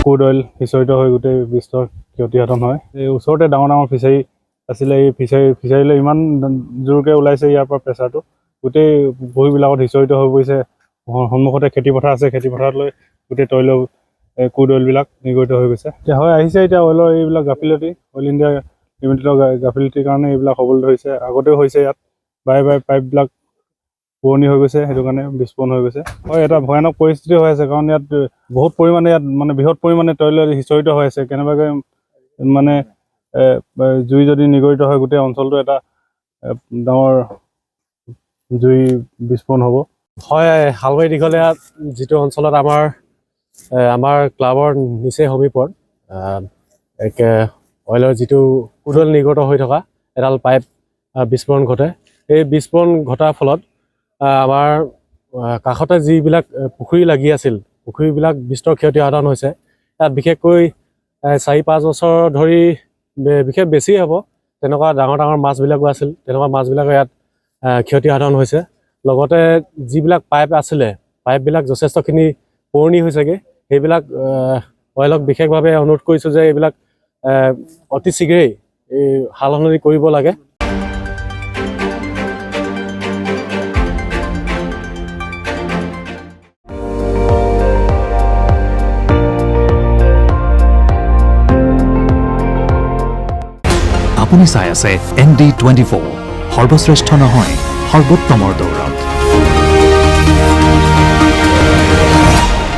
Crude oil সিঁচৰিত হৈ গোটেই বিশ্বৰ ক্ষতিসাধন হয়। এই ওচৰতে ডাঙৰ ডাঙৰ ফিচাৰী আছিলে, এই ফিচাৰীলৈ ইমান জোৰকৈ ওলাইছে ইয়াৰ পৰা প্ৰেছাৰটো, গোটেই ভূঁইবিলাকত সিঁচৰিত হৈ পৰিছে। সন্মুখতে খেতিপথাৰ আছে, খেতিপথাৰলৈ গোটেই তৈল ক্ৰুড অইলবিলাক নিগৰিত হৈ গৈছে। এতিয়া হয় আহিছে, এতিয়া অইলৰ এইবিলাক গাফিলতি, অইল ইণ্ডিয়া লিমিটেডৰ গাফিলতিৰ কাৰণে এইবিলাক হ'বলৈ ধৰিছে। আগতেও হৈছে, ইয়াত বাৰে বাৰে পাইপবিলাক পুৰণি হৈ গৈছে, সেইটো কাৰণে বিস্ফোৰণ হৈ গৈছে। হয়, এটা ভয়ানক পৰিস্থিতি হৈ আছে, কাৰণ ইয়াত বহুত পৰিমাণে বৃহৎ পৰিমাণে তৈল সিঁচৰিত হৈ আছে। কেনেবাকৈ জুই যদি নিগৰিত হয়, গোটেই অঞ্চলটো এটা ডাঙৰ জুই বিস্ফোৰণ হ'ব। হয়, হালমাৰী দীঘলীয়া যিটো অঞ্চলত আমাৰ ক্লাবৰ নিচেই সমীপত অইলৰ যিটো ক্ৰুড অইল নিৰ্গত হৈ থকা এডাল পাইপ বিস্ফোৰণ ঘটে। এই বিস্ফোৰণ ঘটাৰ ফলত আমাৰ কাষতে যিবিলাক পুখুৰী লাগি আছিল, পুখুৰীবিলাক বিস্তৰ ক্ষতিসাধন হৈছে। তাত বিশেষকৈ 4-5 বছৰ ধৰি বিশেষ বেছি হ'ব, তেনেকুৱা ডাঙৰ ডাঙৰ মাছবিলাকো আছিল, তেনেকুৱা মাছবিলাকো ইয়াত ক্ষতিসাধন হৈছে। লগতে যিবিলাক পাইপ আছিলে, পাইপবিলাক যথেষ্টখিনি পুৰণি হৈছেগৈ। সেইবিলাক অইলক বিশেষভাৱে অনুৰোধ কৰিছোঁ যে এইবিলাক অতি শীঘ্ৰেই এই সাল সলনি কৰিব লাগে। আপুনি চাই আছে ND24, সৰ্বশ্ৰেষ্ঠ নহয় সৰ্বোত্তমৰ দৌৰ।